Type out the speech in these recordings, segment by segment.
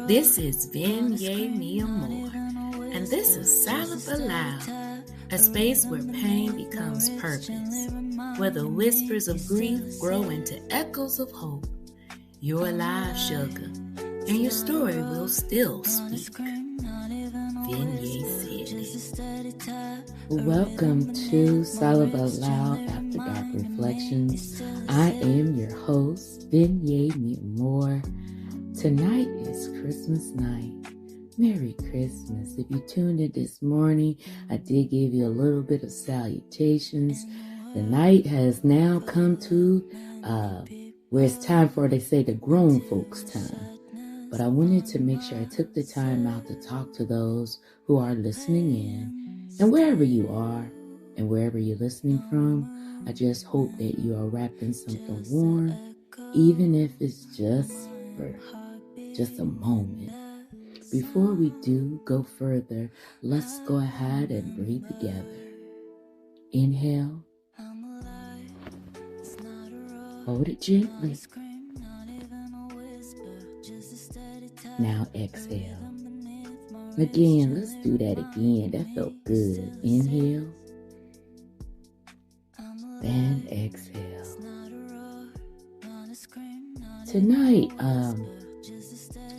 This is Venya, Amore, and this is Silent but Loud, a space where pain becomes purpose, where the whispers of grief grow into echoes of hope. You're alive, sugar, and your story will still speak. Venya said it. Welcome to Silent but Loud After Dark Reflections. I am your host, Venya Amore. Tonight is Christmas night. Merry Christmas. If you tuned in this morning, I did give you a little bit of salutations. The night has now come to where it's time for, they say, the grown folks' time. But I wanted to make sure I took the time out to talk to those who are listening in. And wherever you are and wherever you're listening from, I just hope that you are wrapped in something warm, even if it's just for just a moment. Before we do go further, let's go ahead and breathe together. Inhale. Hold it gently. Now exhale. Again, let's do that again. That felt good. Inhale. And exhale. Tonight,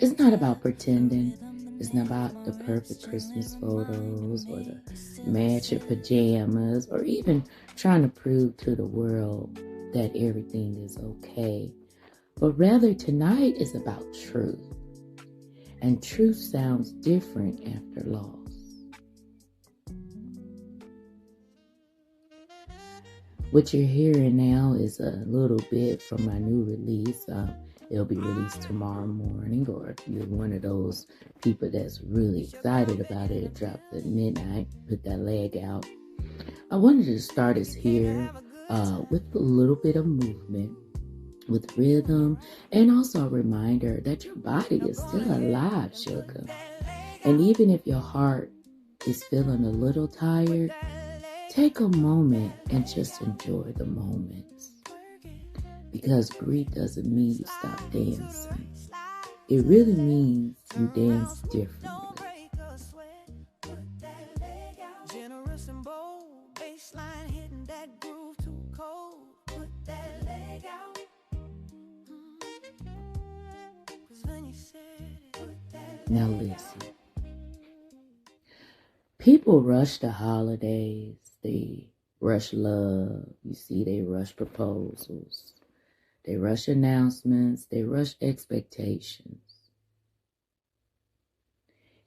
it's not about pretending. It's not about the perfect Christmas photos or the matching pajamas or even trying to prove to the world that everything is okay. But rather, tonight is about truth. And truth sounds different after loss. What you're hearing now is a little bit from my new release. It'll be released tomorrow morning, or if you're one of those people that's really excited about it, it drops at midnight, put that leg out. I wanted to start us here with a little bit of movement, with rhythm, and also a reminder that your body is still alive, sugar. And even if your heart is feeling a little tired, take a moment and just enjoy the moments. Because grief doesn't mean you stop dancing. It really means you dance differently. Generous and bold, baseline hitting that groove too cold. Put that leg out. Now listen. People rush the holidays. They rush love. You see, they rush proposals. They rush announcements. They rush expectations.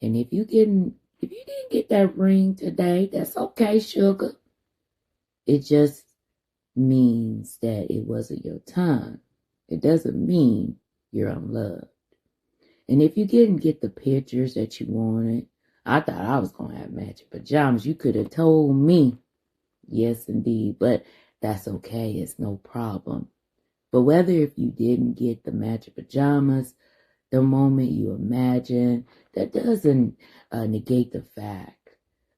And if you didn't get that ring today, that's okay, sugar. It just means that it wasn't your time. It doesn't mean you're unloved. And if you didn't get the pictures that you wanted, I thought I was going to have matching pajamas. You could have told me. Yes, indeed. But that's okay. It's no problem. But whether if you didn't get the matching pajamas, the moment you imagine, that doesn't negate the fact.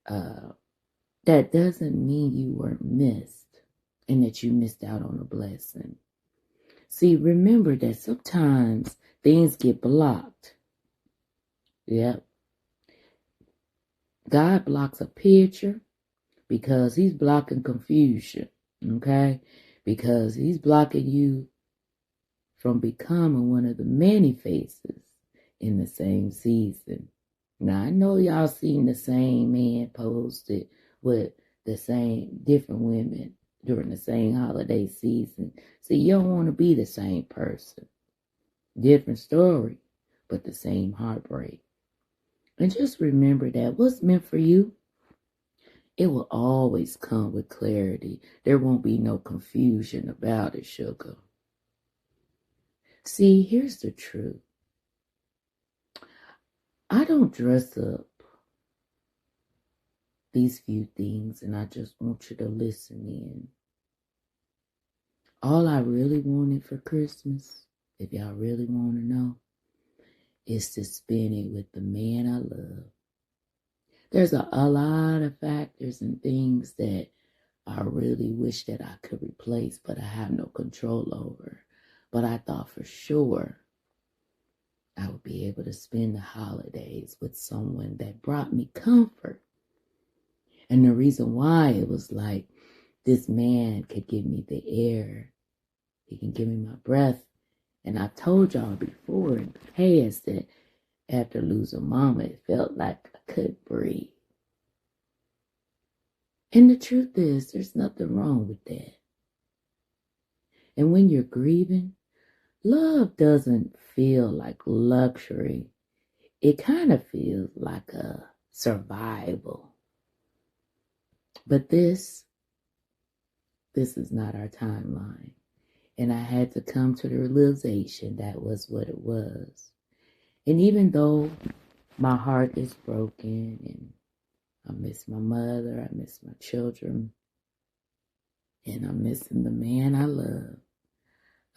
That doesn't mean you weren't missed and that you missed out on a blessing. See, remember that sometimes things get blocked. Yep. God blocks a picture because he's blocking confusion, okay? Because he's blocking you from becoming one of the many faces in the same season. Now, I know y'all seen the same man posted with the same different women during the same holiday season. See, you don't want to be the same person. Different story, but the same heartbreak. And just remember that what's meant for you, it will always come with clarity. There won't be no confusion about it, sugar. See, here's the truth. I don't dress up these few things, and I just want you to listen in. All I really wanted for Christmas, if y'all really want to know, is to spend it with the man I love. There's a lot of factors and things that I really wish that I could replace, but I have no control over. But I thought for sure I would be able to spend the holidays with someone that brought me comfort. And the reason why, it was like this man could give me the air. He can give me my breath. And I've told y'all before in the past that after losing mama, it felt like I couldn't breathe. And the truth is, there's nothing wrong with that. And when you're grieving, love doesn't feel like luxury. It kind of feels like a survival. But this is not our timeline. And I had to come to the realization that was what it was. And even though my heart is broken and I miss my mother, I miss my children, and I'm missing the man I love,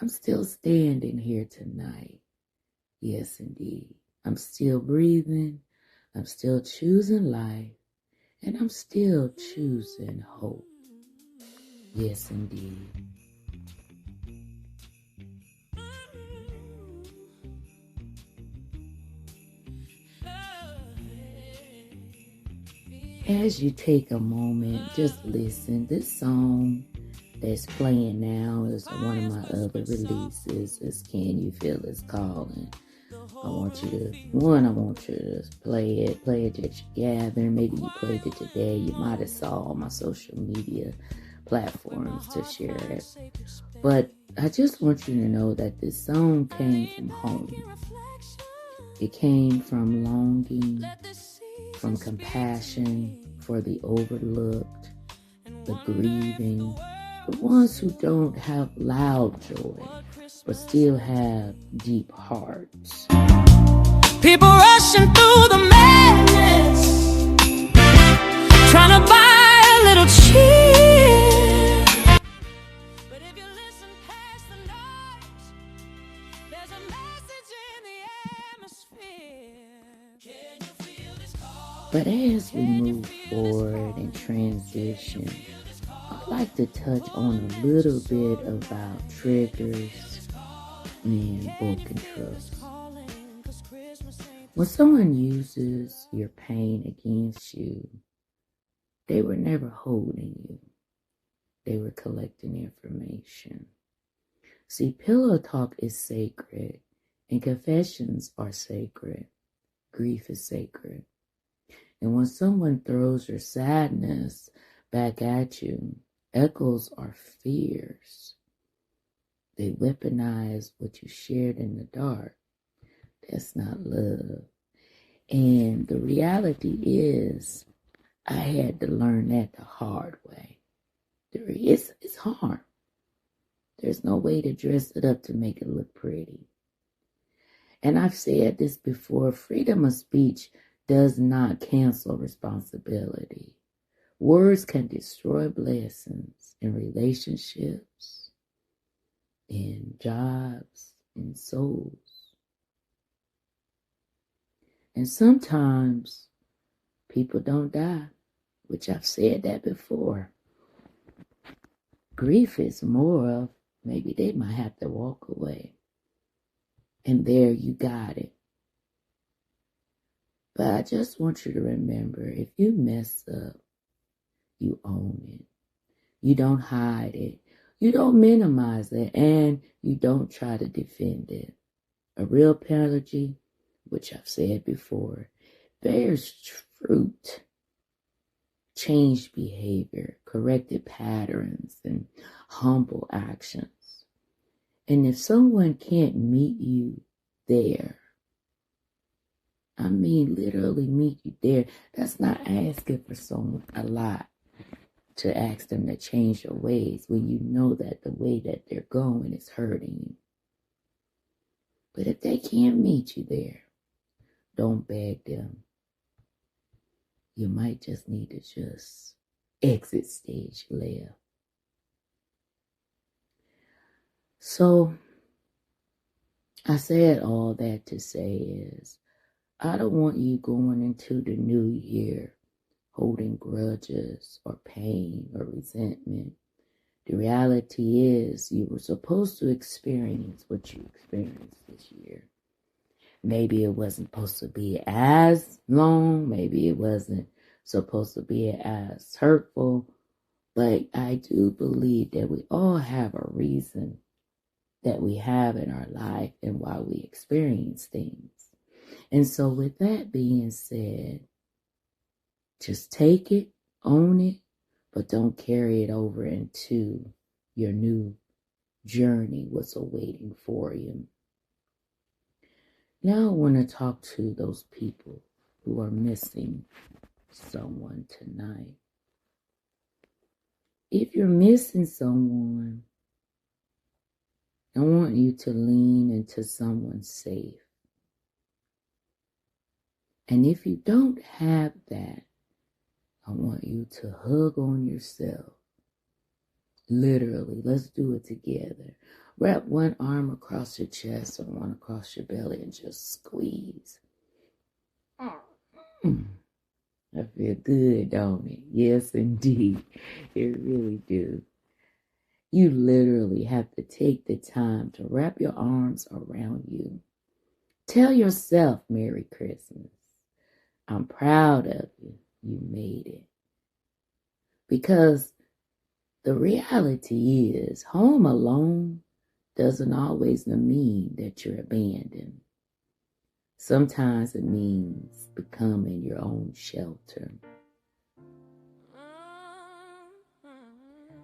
I'm still standing here tonight. Yes, indeed. I'm still breathing. I'm still choosing life. And I'm still choosing hope. Yes, indeed. As you take a moment, just listen. This song that's playing now is one of my other releases. It's Can You Feel It's Calling. I want you to play it at your gathering. Maybe you played it today. You might have saw on my social media platforms to share it. But I just want you to know that this song came from home. It came from longing, from compassion for the overlooked, the grieving, the ones who don't have loud joy, but still have deep hearts. People rushing through the madness, trying to buy a little cheer. But if you listen past the noise, there's a message in the atmosphere. Can you feel this call? But as we move forward and transition, I'd like to touch on a little bit about triggers and broken trust. When someone uses your pain against you, they were never holding you. They were collecting information. See, pillow talk is sacred, and confessions are sacred. Grief is sacred. And when someone throws your sadness back at you, echoes are fears. They weaponize what you shared in the dark. That's not love. And the reality is, I had to learn that the hard way. It's hard. There's no way to dress it up to make it look pretty. And I've said this before, freedom of speech does not cancel responsibility. Words can destroy blessings in relationships, in jobs, in souls. And sometimes people don't die, which I've said that before. Grief is more of maybe they might have to walk away. And there you got it. But I just want you to remember, if you mess up, you own it. You don't hide it. You don't minimize it. And you don't try to defend it. A real apology, which I've said before, bears fruit, changed behavior, corrected patterns, and humble actions. And if someone can't meet you there, I mean literally meet you there, that's not asking for someone a lot to ask them to change their ways when you know that the way that they're going is hurting you. But if they can't meet you there, don't beg them. You might just need to just exit stage left. So I said all that to say is, I don't want you going into the new year holding grudges or pain or resentment. The reality is you were supposed to experience what you experienced this year. Maybe it wasn't supposed to be as long. Maybe it wasn't supposed to be as hurtful. But I do believe that we all have a reason that we have in our life and why we experience things. And so with that being said, just take it, own it, but don't carry it over into your new journey, what's awaiting for you. Now I want to talk to those people who are missing someone tonight. If you're missing someone, I want you to lean into someone safe. And if you don't have that, I want you to hug on yourself. Literally, let's do it together. Wrap one arm across your chest and one across your belly and just squeeze. I feel good, don't it? Yes, indeed. It really do. You literally have to take the time to wrap your arms around you. Tell yourself, Merry Christmas. I'm proud of you. You made it. Because the reality is, home alone doesn't always mean that you're abandoned. Sometimes it means becoming your own shelter.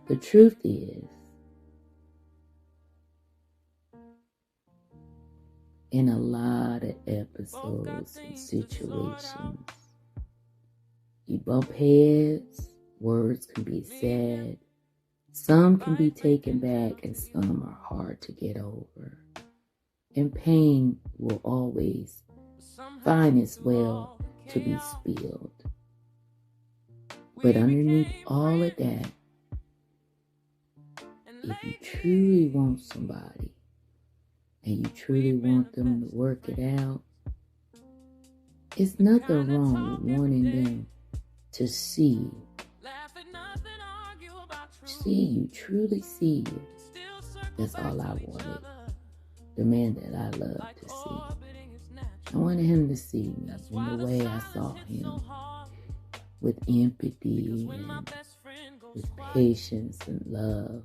The truth is, in a lot of episodes and situations, you bump heads, words can be said, some can be taken back, and some are hard to get over. And pain will always find its way to be spilled. But underneath all of that, if you truly want somebody, and you truly want them to work it out, it's nothing wrong with wanting them to see you, truly see you. That's all I wanted. The man that I love to see. I wanted him to see me in the way I saw him, with empathy and with patience and love.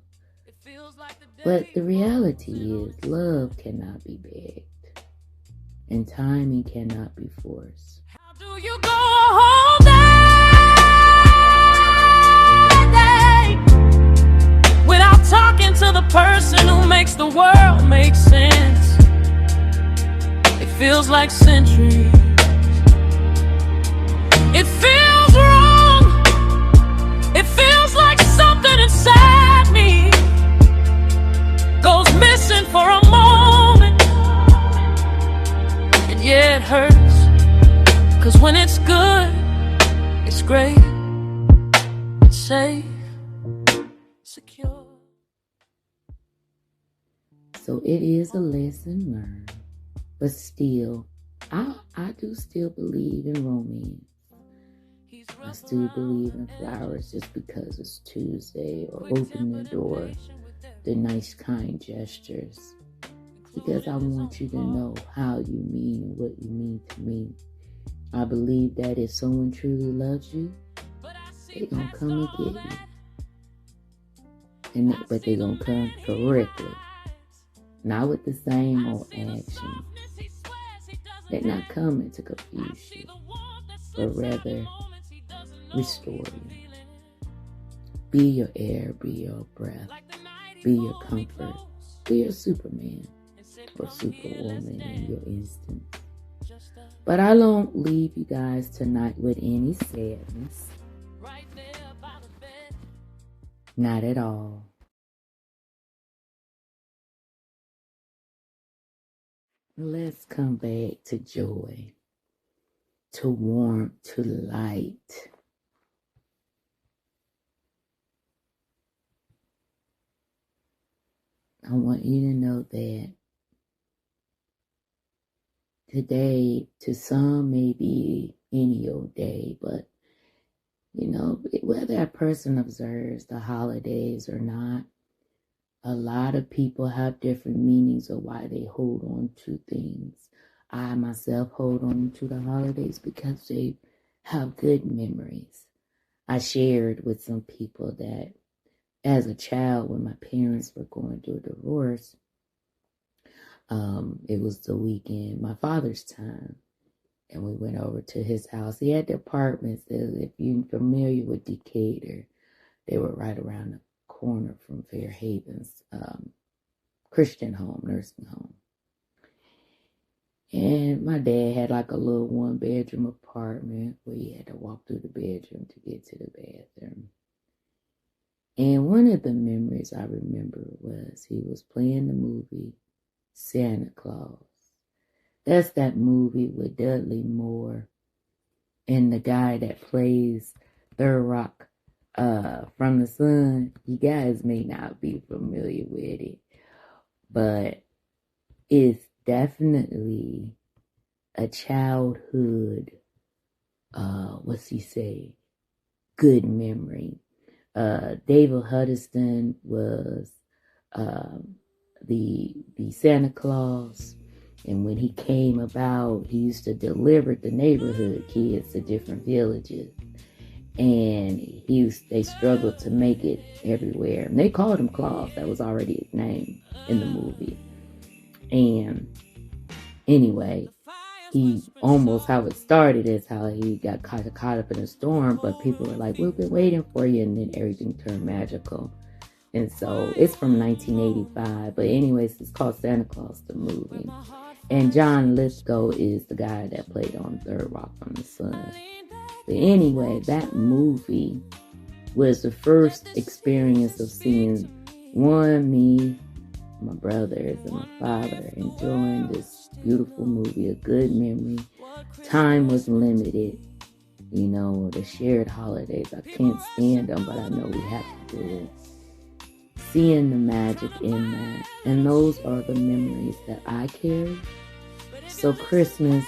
But the reality is, love cannot be begged, and timing cannot be forced. How do you go a whole day without talking to the person who makes the world make sense? It feels like centuries. It feels wrong. It feels like something inside me goes missing for a moment. And yeah, it hurts, 'cause when it's good, it's great, it's safe, secure. So it is a lesson learned, but still, I do still believe in romance. I still believe in flowers just because it's Tuesday, or open the door, the nice kind gestures, because I want you to know how you mean and what you mean to me. I believe that if someone truly loves you, they're going to come and get you. But they're going to come correctly. Not with the same old action. They're not coming to confuse you, but rather restore you. Be your air, be your breath, be your comfort, be your Superman or Superwoman in your instance. But I don't leave you guys tonight with any sadness. Not at all. Let's come back to joy, to warmth, to light. I want you to know that today, to some, may be any old day, but whether a person observes the holidays or not, a lot of people have different meanings of why they hold on to things. I myself hold on to the holidays because they have good memories. I shared with some people that as a child, when my parents were going through a divorce, it was the weekend, my father's time, and we went over to his house. He had the apartments that, if you're familiar with Decatur, they were right around the corner from Fairhaven's Christian home, nursing home. And my dad had like a little 1-bedroom apartment where you had to walk through the bedroom to get to the bathroom. And one of the memories I remember was he was playing the movie Santa Claus. That's that movie with Dudley Moore and the guy that plays Third Rock from the Sun. You guys may not be familiar with it, but it's definitely a childhood, good memory. David Huddleston was the Santa Claus, and when he came about, he used to deliver the neighborhood kids to different villages, and they struggled to make it everywhere. And they called him Claus. That was already his name in the movie. And anyway, how it started is how he got caught up in a storm, but people were like, we've been waiting for you, and then everything turned magical. And so it's from 1985, but anyways, it's called Santa Claus the movie. And John Lithgow is the guy that played on Third Rock from the Sun. But anyway, that movie was the first experience of seeing me, my brothers, and my father enjoying this beautiful movie, a good memory. Time was limited, the shared holidays. I can't stand them, but I know we have to do it. Seeing the magic in that, and those are the memories that I carry. So Christmas,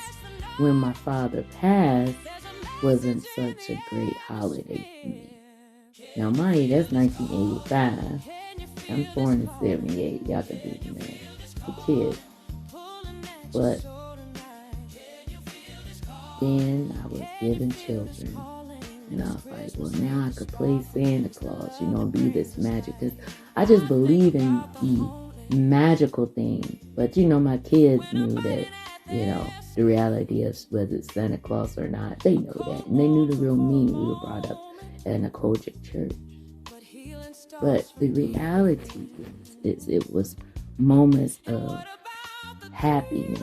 when my father passed, wasn't such a great holiday for me. Now, mind you, that's 1985. I'm born in 78. Y'all can do the math. The kid. But then I was given children. And I was like, well, now I could play Santa Claus, be this magic. Because I just believe in the magical things. But, my kids knew that, the reality of whether it's Santa Claus or not. They know that. And they knew the real meaning. We were brought up in a Kojic church. But the reality is it was moments of happiness,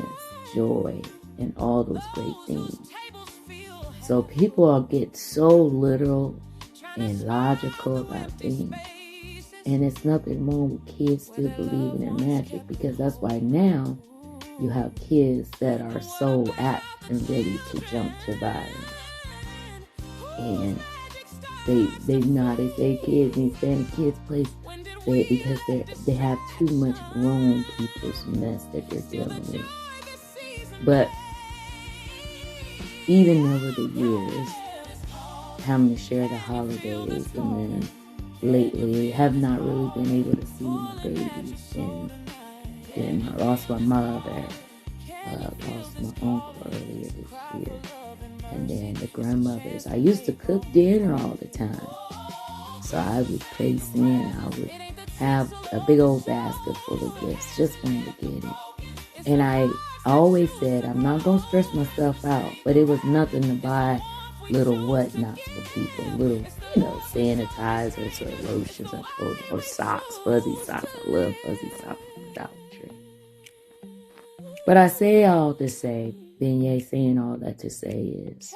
joy, and all those great things. So people all get so literal and logical about things. And it's nothing wrong with kids still believing in magic, because that's why now you have kids that are so apt and ready to jump to violence. And they say kids need to stay in a kid's place because they have too much grown people's mess that they're dealing with. But even over the years, having to share the holidays, and then lately have not really been able to see my babies, and I lost my mother, lost my uncle earlier this year, and then the grandmothers. I used to cook dinner all the time, so I would pay Santa. I would have a big old basket full of gifts just for him to get it. And I always said I'm not going to stress myself out, but it was nothing to buy little whatnots for people, little, sanitizers or lotions or socks, fuzzy socks. I love fuzzy socks from Dollar Tree. But I say all to say, Venya saying all that to say is,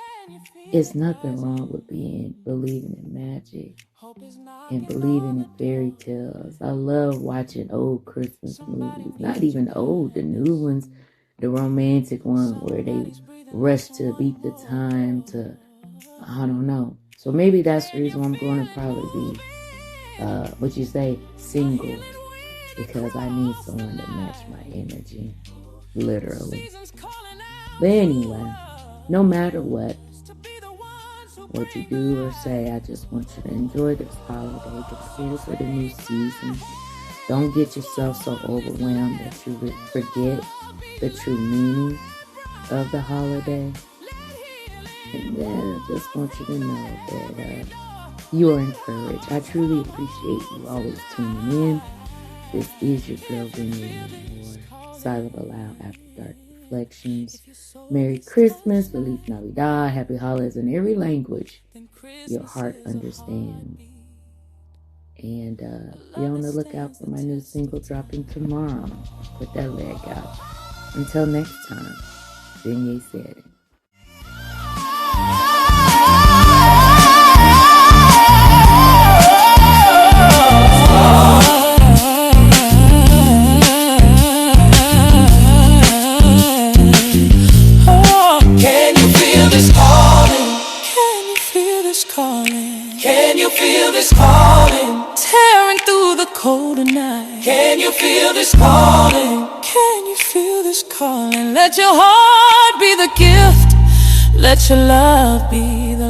it's nothing wrong with believing in magic and believing in fairy tales. I love watching old Christmas movies, not even old, the new ones, the romantic ones where they rush to beat the time to, I don't know. So maybe that's the reason I'm going to probably be, single, because I need someone to match my energy, literally. But anyway, no matter what you do or say, I just want you to enjoy this holiday, get ready for the new season. Don't get yourself so overwhelmed that you forget the true meaning of the holiday. And then I just want you to know that you are encouraged. I truly appreciate you always tuning in. This is your girl, Venya, Amore. Silent Aloud After Dark Reflections. Merry Christmas, Feliz Navidad, Happy Holidays in every language your heart understands. And be on the lookout for my new single dropping tomorrow. Put that leg out. Until next time, Venya said it. Can you feel this calling? Can you feel this calling? Can you feel this calling? Tearing through the cold night. Can you feel this calling? Can you feel this calling? Let your heart be the gift. Let your love be the